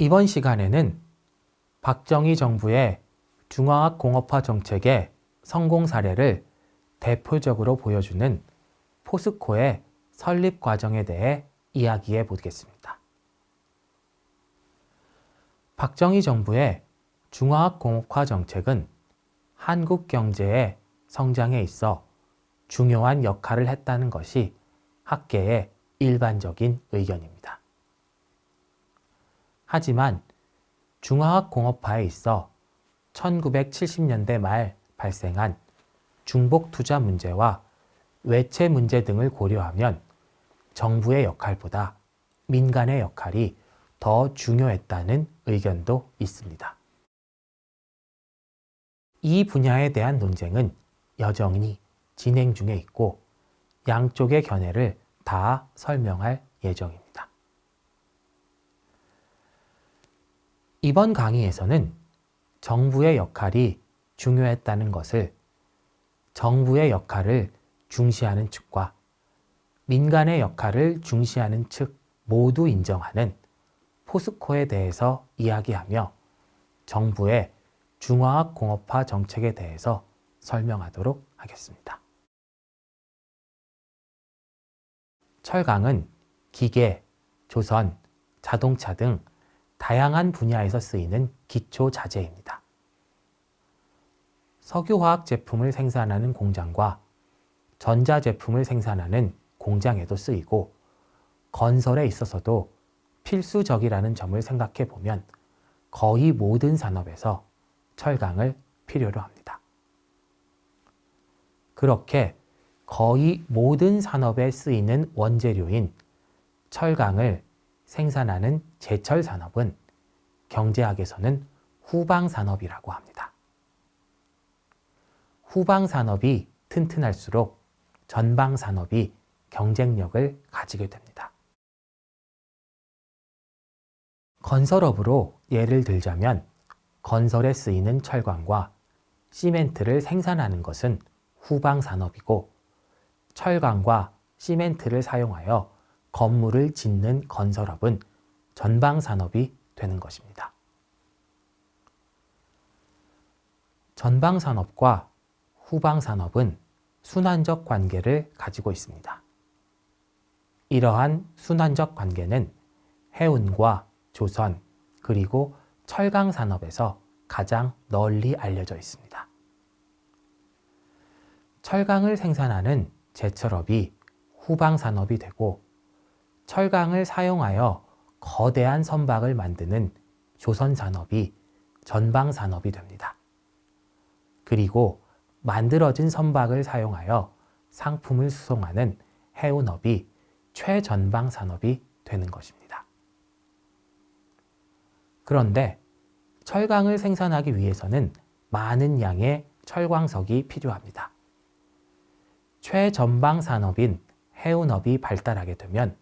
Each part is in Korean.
이번 시간에는 박정희 정부의 중화학 공업화 정책의 성공 사례를 대표적으로 보여주는 포스코의 설립 과정에 대해 이야기해 보겠습니다. 박정희 정부의 중화학 공업화 정책은 한국 경제의 성장에 있어 중요한 역할을 했다는 것이 학계의 일반적인 의견입니다. 하지만 중화학 공업화에 있어 1970년대 말 발생한 중복 투자 문제와 외채 문제 등을 고려하면 정부의 역할보다 민간의 역할이 더 중요했다는 의견도 있습니다. 이 분야에 대한 논쟁은 여전히 진행 중에 있고 양쪽의 견해를 다 설명할 예정입니다. 이번 강의에서는 정부의 역할이 중요했다는 것을 정부의 역할을 중시하는 측과 민간의 역할을 중시하는 측 모두 인정하는 포스코에 대해서 이야기하며 정부의 중화학 공업화 정책에 대해서 설명하도록 하겠습니다. 철강은 기계, 조선, 자동차 등 다양한 분야에서 쓰이는 기초 자재입니다. 석유화학 제품을 생산하는 공장과 전자제품을 생산하는 공장에도 쓰이고 건설에 있어서도 필수적이라는 점을 생각해 보면 거의 모든 산업에서 철강을 필요로 합니다. 그렇게 거의 모든 산업에 쓰이는 원재료인 철강을 생산하는 제철 산업은 경제학에서는 후방 산업이라고 합니다. 후방 산업이 튼튼할수록 전방 산업이 경쟁력을 가지게 됩니다. 건설업으로 예를 들자면 건설에 쓰이는 철강과 시멘트를 생산하는 것은 후방 산업이고 철강과 시멘트를 사용하여 건물을 짓는 건설업은 전방 산업이 되는 것입니다. 전방 산업과 후방 산업은 순환적 관계를 가지고 있습니다. 이러한 순환적 관계는 해운과 조선 그리고 철강 산업에서 가장 널리 알려져 있습니다. 철강을 생산하는 제철업이 후방 산업이 되고 철강을 사용하여 거대한 선박을 만드는 조선 산업이 전방 산업이 됩니다. 그리고 만들어진 선박을 사용하여 상품을 수송하는 해운업이 최전방 산업이 되는 것입니다. 그런데 철강을 생산하기 위해서는 많은 양의 철광석이 필요합니다. 최전방 산업인 해운업이 발달하게 되면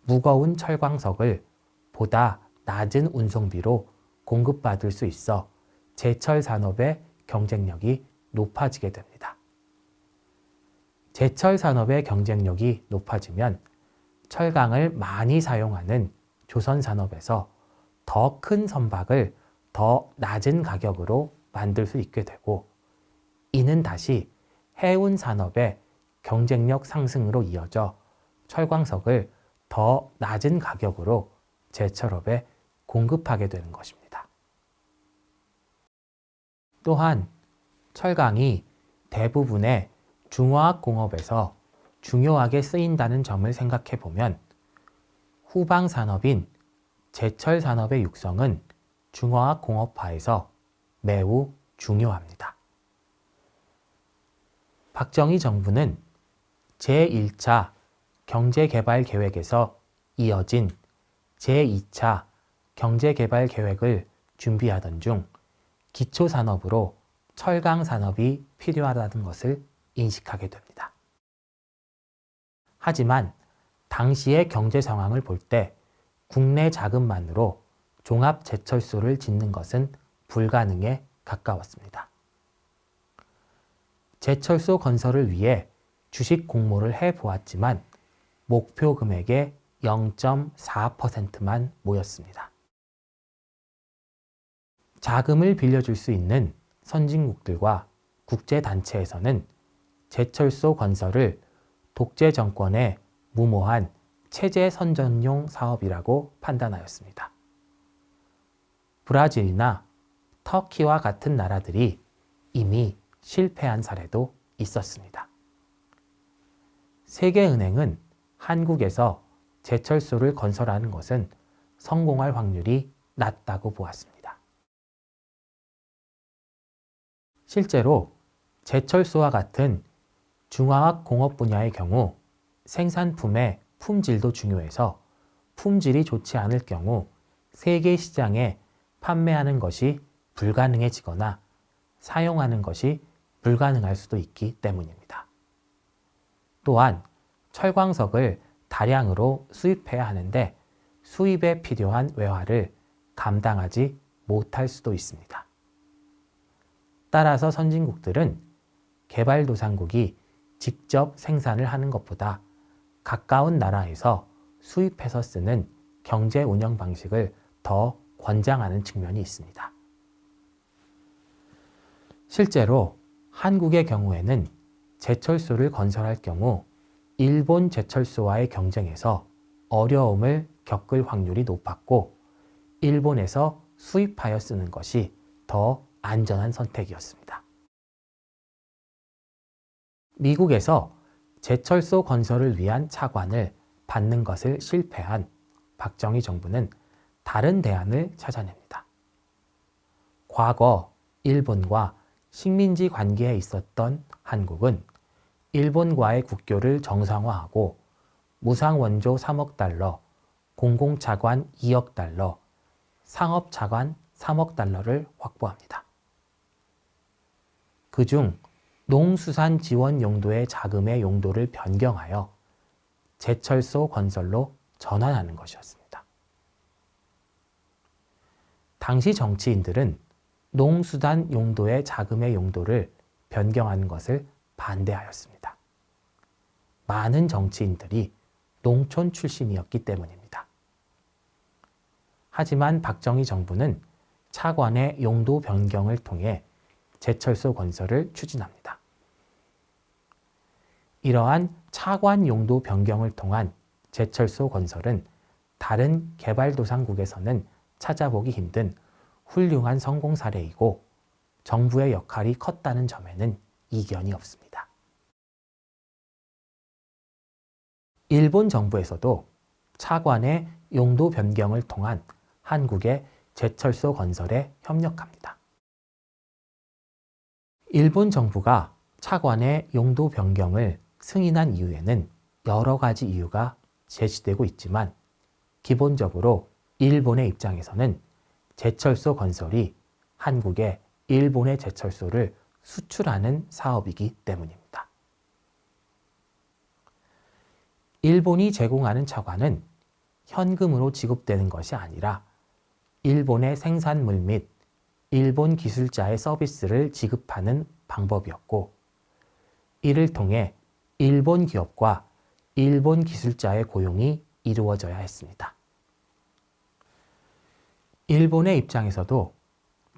무거운 철광석을 보다 낮은 운송비로 공급받을 수 있어 제철 산업의 경쟁력이 높아지게 됩니다. 제철 산업의 경쟁력이 높아지면 철강을 많이 사용하는 조선 산업에서 더 큰 선박을 더 낮은 가격으로 만들 수 있게 되고 이는 다시 해운 산업의 경쟁력 상승으로 이어져 철광석을 더 낮은 가격으로 제철업에 공급하게 되는 것입니다. 또한 철강이 대부분의 중화학 공업에서 중요하게 쓰인다는 점을 생각해 보면 후방 산업인 제철 산업의 육성은 중화학 공업화에서 매우 중요합니다. 박정희 정부는 제1차 경제개발계획에서 이어진 제2차 경제개발계획을 준비하던 중 기초산업으로 철강 산업이 필요하다는 것을 인식하게 됩니다. 하지만 당시의 경제 상황을 볼 때 국내 자금만으로 종합제철소를 짓는 것은 불가능에 가까웠습니다. 제철소 건설을 위해 주식 공모를 해보았지만 목표 금액의 0.4%만 모였습니다. 자금을 빌려줄 수 있는 선진국들과 국제단체에서는 제철소 건설을 독재 정권의 무모한 체제 선전용 사업이라고 판단하였습니다. 브라질이나 터키와 같은 나라들이 이미 실패한 사례도 있었습니다. 세계은행은 한국에서 제철소를 건설하는 것은 성공할 확률이 낮다고 보았습니다. 실제로 제철소와 같은 중화학 공업 분야의 경우 생산품의 품질도 중요해서 품질이 좋지 않을 경우 세계 시장에 판매하는 것이 불가능해지거나 사용하는 것이 불가능할 수도 있기 때문입니다. 또한 철광석을 다량으로 수입해야 하는데 수입에 필요한 외화를 감당하지 못할 수도 있습니다. 따라서 선진국들은 개발도상국이 직접 생산을 하는 것보다 가까운 나라에서 수입해서 쓰는 경제 운영 방식을 더 권장하는 측면이 있습니다. 실제로 한국의 경우에는 제철소를 건설할 경우 일본 제철소와의 경쟁에서 어려움을 겪을 확률이 높았고 일본에서 수입하여 쓰는 것이 더 안전한 선택이었습니다. 미국에서 제철소 건설을 위한 차관을 받는 것을 실패한 박정희 정부는 다른 대안을 찾아냅니다. 과거 일본과 식민지 관계에 있었던 한국은 일본과의 국교를 정상화하고 무상원조 3억 달러, 공공차관 2억 달러, 상업차관 3억 달러를 확보합니다. 그중 농수산 지원 용도의 자금의 용도를 변경하여 제철소 건설로 전환하는 것이었습니다. 당시 정치인들은 농수산 용도의 자금의 용도를 변경하는 것을 반대하였습니다. 많은 정치인들이 농촌 출신이었기 때문입니다. 하지만 박정희 정부는 차관의 용도 변경을 통해 제철소 건설을 추진합니다. 이러한 차관 용도 변경을 통한 제철소 건설은 다른 개발도상국에서는 찾아보기 힘든 훌륭한 성공 사례이고 정부의 역할이 컸다는 점에는 이견이 없습니다. 일본 정부에서도 차관의 용도 변경을 통한 한국의 제철소 건설에 협력합니다. 일본 정부가 차관의 용도 변경을 승인한 이유에는 여러 가지 이유가 제시되고 있지만 기본적으로 일본의 입장에서는 제철소 건설이 한국에 일본의 제철소를 수출하는 사업이기 때문입니다. 일본이 제공하는 차관은 현금으로 지급되는 것이 아니라 일본의 생산물 및 일본 기술자의 서비스를 지급하는 방법이었고 이를 통해 일본 기업과 일본 기술자의 고용이 이루어져야 했습니다. 일본의 입장에서도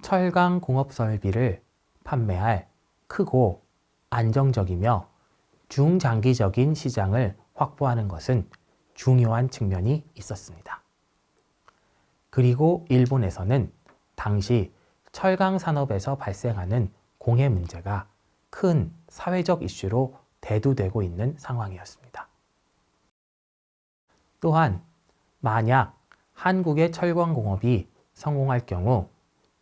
철강 공업 설비를 판매할 크고 안정적이며 중장기적인 시장을 확보하는 것은 중요한 측면이 있었습니다. 그리고 일본에서는 당시 철강 산업에서 발생하는 공해 문제가 큰 사회적 이슈로 대두되고 있는 상황이었습니다. 또한 만약 한국의 철강 공업이 성공할 경우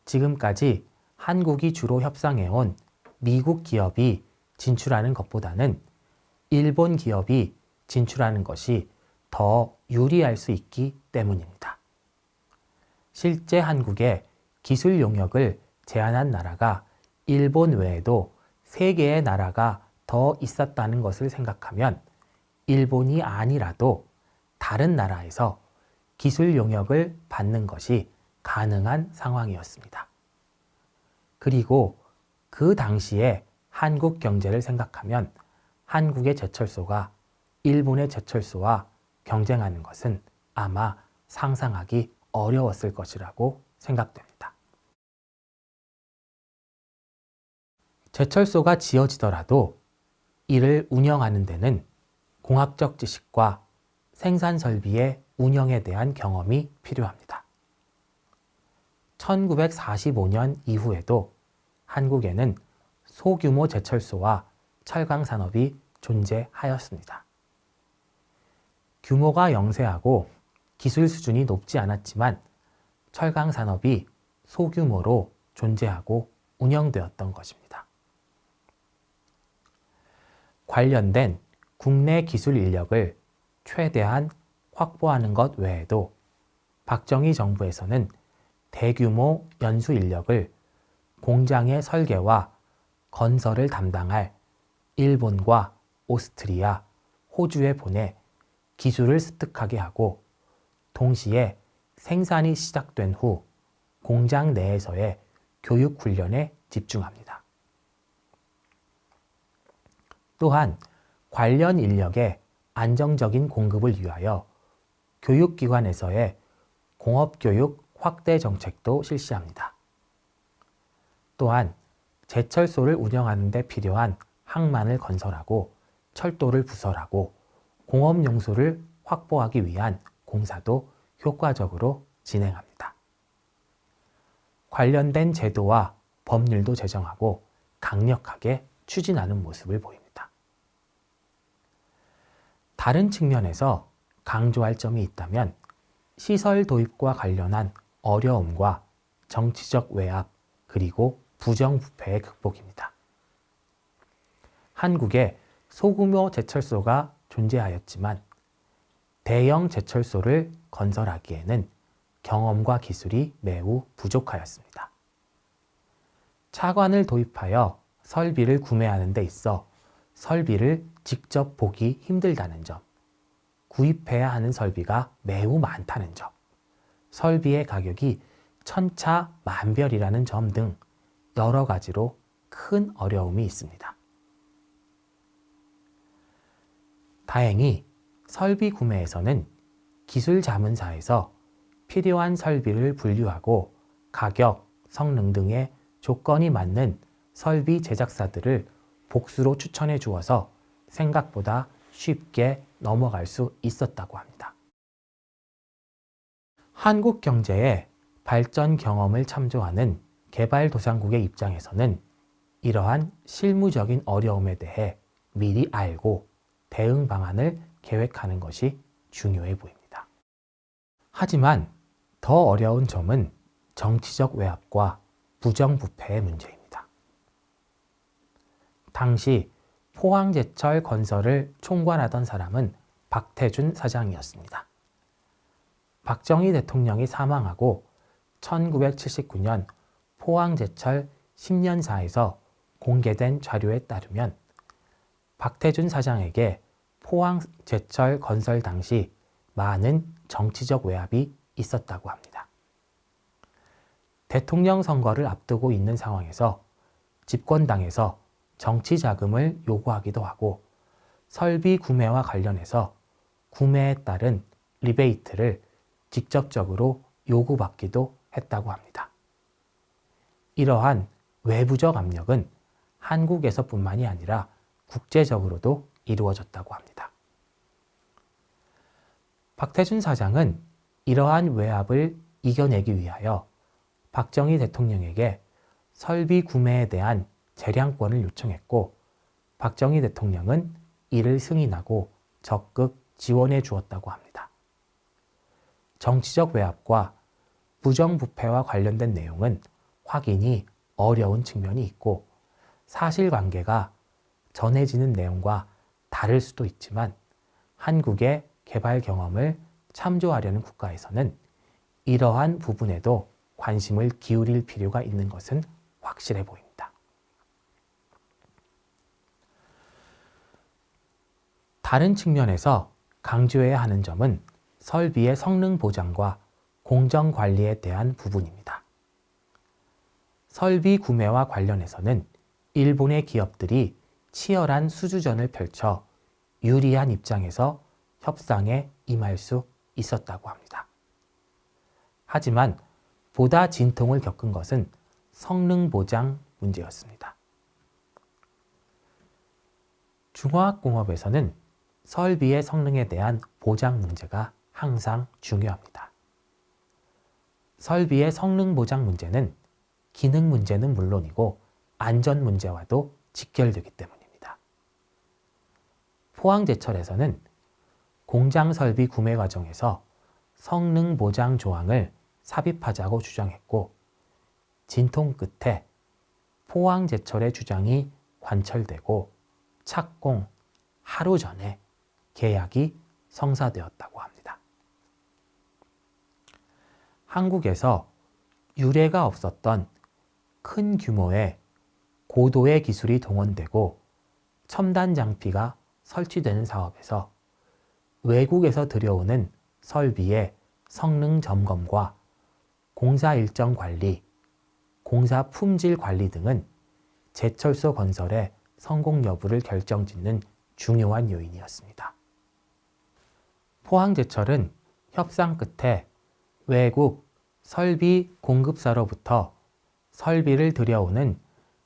지금까지 한국이 주로 협상해온 미국 기업이 진출하는 것보다는 일본 기업이 진출하는 것이 더 유리할 수 있기 때문입니다. 실제 한국의 기술 용역을 제한한 나라가 일본 외에도 3개의 나라가 더 있었다는 것을 생각하면 일본이 아니라도 다른 나라에서 기술 용역을 받는 것이 가능한 상황이었습니다. 그리고 그 당시에 한국 경제를 생각하면 한국의 제철소가 일본의 제철소와 경쟁하는 것은 아마 상상하기 어려웠을 것이라고 생각됩니다. 제철소가 지어지더라도 이를 운영하는 데는 공학적 지식과 생산 설비의 운영에 대한 경험이 필요합니다. 1945년 이후에도 한국에는 소규모 제철소와 철강 산업이 존재하였습니다. 규모가 영세하고 기술 수준이 높지 않았지만 철강 산업이 소규모로 존재하고 운영되었던 것입니다. 관련된 국내 기술 인력을 최대한 확보하는 것 외에도 박정희 정부에서는 대규모 연수 인력을 공장의 설계와 건설을 담당할 일본과 오스트리아, 호주에 보내 기술을 습득하게 하고 동시에 생산이 시작된 후 공장 내에서의 교육 훈련에 집중합니다. 또한 관련 인력의 안정적인 공급을 위하여 교육기관에서의 공업교육 확대 정책도 실시합니다. 또한 제철소를 운영하는 데 필요한 항만을 건설하고 철도를 부설하고 공업용수를 확보하기 위한 공사도 효과적으로 진행합니다. 관련된 제도와 법률도 제정하고 강력하게 추진하는 모습을 보입니다. 다른 측면에서 강조할 점이 있다면 시설 도입과 관련한 어려움과 정치적 외압 그리고 부정부패의 극복입니다. 한국에 소규모 제철소가 존재하였지만 대형 제철소를 건설하기에는 경험과 기술이 매우 부족하였습니다. 차관을 도입하여 설비를 구매하는 데 있어 설비를 직접 보기 힘들다는 점, 구입해야 하는 설비가 매우 많다는 점, 설비의 가격이 천차만별이라는 점 등 여러 가지로 큰 어려움이 있습니다. 다행히 설비 구매에서는 기술 자문사에서 필요한 설비를 분류하고 가격, 성능 등의 조건이 맞는 설비 제작사들을 복수로 추천해 주어서 생각보다 쉽게 넘어갈 수 있었다고 합니다. 한국 경제의 발전 경험을 참조하는 개발도상국의 입장에서는 이러한 실무적인 어려움에 대해 미리 알고 대응 방안을 계획하는 것이 중요해 보입니다. 하지만 더 어려운 점은 정치적 외압과 부정부패의 문제입니다. 당시 포항제철 건설을 총괄하던 사람은 박태준 사장이었습니다. 박정희 대통령이 사망하고 1979년 포항제철 10년사에서 공개된 자료에 따르면 박태준 사장에게 포항제철 건설 당시 많은 정치적 외압이 있었다고 합니다. 대통령 선거를 앞두고 있는 상황에서 집권당에서 정치 자금을 요구하기도 하고 설비 구매와 관련해서 구매에 따른 리베이트를 직접적으로 요구받기도 했다고 합니다. 이러한 외부적 압력은 한국에서뿐만이 아니라 국제적으로도 이루어졌다고 합니다. 박태준 사장은 이러한 외압을 이겨내기 위하여 박정희 대통령에게 설비 구매에 대한 재량권을 요청했고 박정희 대통령은 이를 승인하고 적극 지원해 주었다고 합니다. 정치적 외압과 부정부패와 관련된 내용은 확인이 어려운 측면이 있고 사실관계가 전해지는 내용과 다를 수도 있지만 한국의 개발 경험을 참조하려는 국가에서는 이러한 부분에도 관심을 기울일 필요가 있는 것은 확실해 보입니다. 다른 측면에서 강조해야 하는 점은 설비의 성능 보장과 공정 관리에 대한 부분입니다. 설비 구매와 관련해서는 일본의 기업들이 치열한 수주전을 펼쳐 유리한 입장에서 협상에 임할 수 있었다고 합니다. 하지만 보다 진통을 겪은 것은 성능 보장 문제였습니다. 중화학공업에서는 설비의 성능에 대한 보장 문제가 항상 중요합니다. 설비의 성능 보장 문제는 기능 문제는 물론이고 안전 문제와도 직결되기 때문입니다. 포항제철에서는 공장 설비 구매 과정에서 성능 보장 조항을 삽입하자고 주장했고, 진통 끝에 포항제철의 주장이 관철되고 착공 하루 전에 계약이 성사되었다고 합니다. 한국에서 유례가 없었던 큰 규모의 고도의 기술이 동원되고 첨단 장비가 설치되는 사업에서 외국에서 들여오는 설비의 성능 점검과 공사 일정 관리, 공사 품질 관리 등은 제철소 건설의 성공 여부를 결정짓는 중요한 요인이었습니다. 포항제철은 협상 끝에 외국 설비 공급사로부터 설비를 들여오는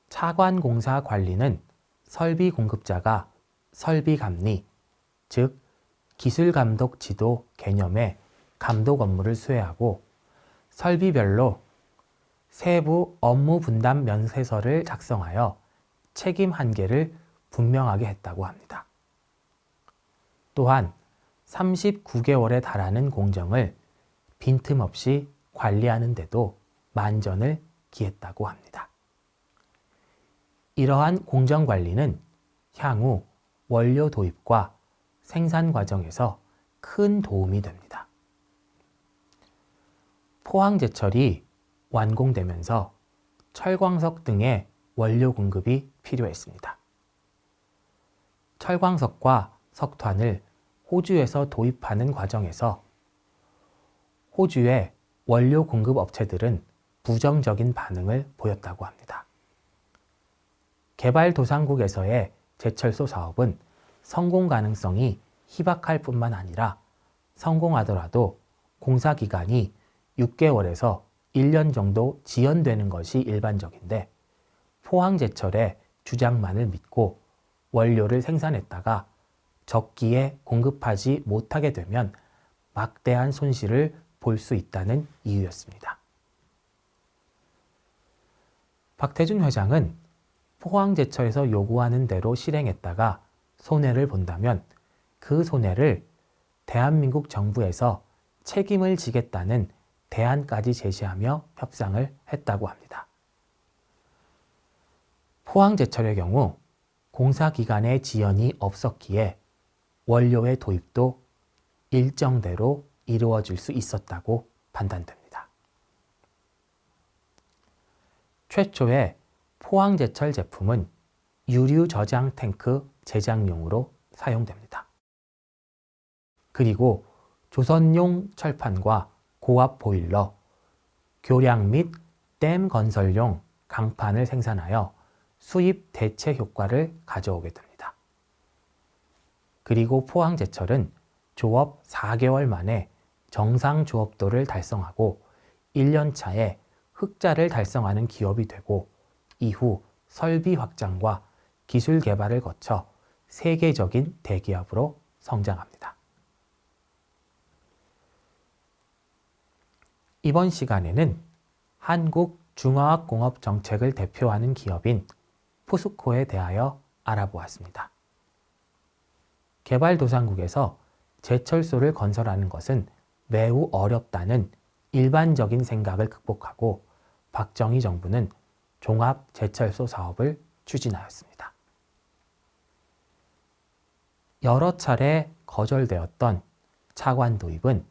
차관공사 관리는 설비 공급자가 설비감리, 즉 기술감독 지도 개념의 감독 업무를 수행하고 설비별로 세부 업무 분담 면세서를 작성하여 책임 한계를 분명하게 했다고 합니다. 또한 39개월에 달하는 공정을 빈틈없이 관리하는 데도 만전을 기했다고 합니다. 이러한 공정관리는 향후 원료 도입과 생산 과정에서 큰 도움이 됩니다. 포항제철이 완공되면서 철광석 등의 원료 공급이 필요했습니다. 철광석과 석탄을 호주에서 도입하는 과정에서 호주의 원료 공급 업체들은 부정적인 반응을 보였다고 합니다. 개발도상국에서의 제철소 사업은 성공 가능성이 희박할 뿐만 아니라 성공하더라도 공사 기간이 6개월에서 1년 정도 지연되는 것이 일반적인데, 포항제철의 주장만을 믿고 원료를 생산했다가 적기에 공급하지 못하게 되면 막대한 손실을 볼 수 있다는 이유였습니다. 박태준 회장은 포항제철에서 요구하는 대로 실행했다가 손해를 본다면 그 손해를 대한민국 정부에서 책임을 지겠다는 대안까지 제시하며 협상을 했다고 합니다. 포항제철의 경우 공사 기간의 지연이 없었기에 원료의 도입도 일정대로 이루어질 수 있었다고 판단됩니다. 최초의 포항제철 제품은 유류 저장 탱크 제작용으로 사용됩니다. 그리고 조선용 철판과 고압 보일러, 교량 및 댐 건설용 강판을 생산하여 수입 대체 효과를 가져오게 됩니다. 그리고 포항제철은 조업 4개월 만에 정상 조업도를 달성하고 1년 차에 흑자를 달성하는 기업이 되고, 이후 설비 확장과 기술 개발을 거쳐 세계적인 대기업으로 성장합니다. 이번 시간에는 한국 중화학공업 정책을 대표하는 기업인 포스코에 대하여 알아보았습니다. 개발도상국에서 제철소를 건설하는 것은 매우 어렵다는 일반적인 생각을 극복하고 박정희 정부는 종합 제철소 사업을 추진하였습니다. 여러 차례 거절되었던 차관 도입은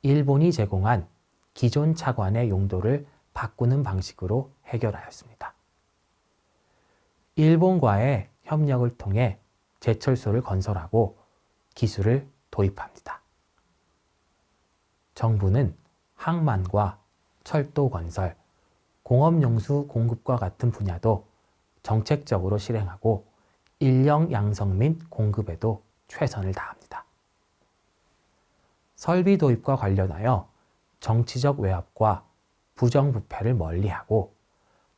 일본이 제공한 기존 차관의 용도를 바꾸는 방식으로 해결하였습니다. 일본과의 협력을 통해 제철소를 건설하고 기술을 도입합니다. 정부는 항만과 철도 건설, 공업용수 공급과 같은 분야도 정책적으로 실행하고 인력 양성 및 공급에도 최선을 다합니다. 설비 도입과 관련하여 정치적 외압과 부정부패를 멀리하고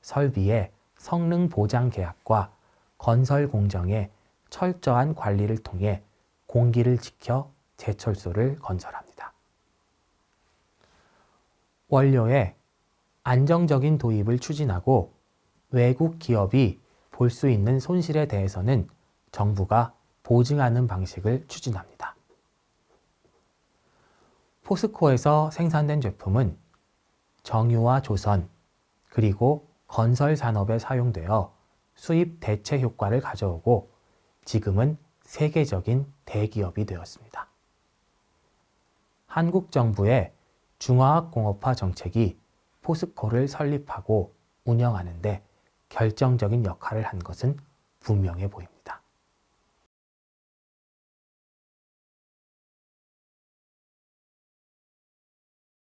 설비의 성능 보장 계약과 건설 공정의 철저한 관리를 통해 공기를 지켜 제철소를 건설합니다. 원료의 안정적인 도입을 추진하고 외국 기업이 볼 수 있는 손실에 대해서는 정부가 보증하는 방식을 추진합니다. 포스코에서 생산된 제품은 정유와 조선, 그리고 건설 산업에 사용되어 수입 대체 효과를 가져오고 지금은 세계적인 대기업이 되었습니다. 한국 정부의 중화학공업화 정책이 포스코를 설립하고 운영하는 데 결정적인 역할을 한 것은 분명해 보입니다.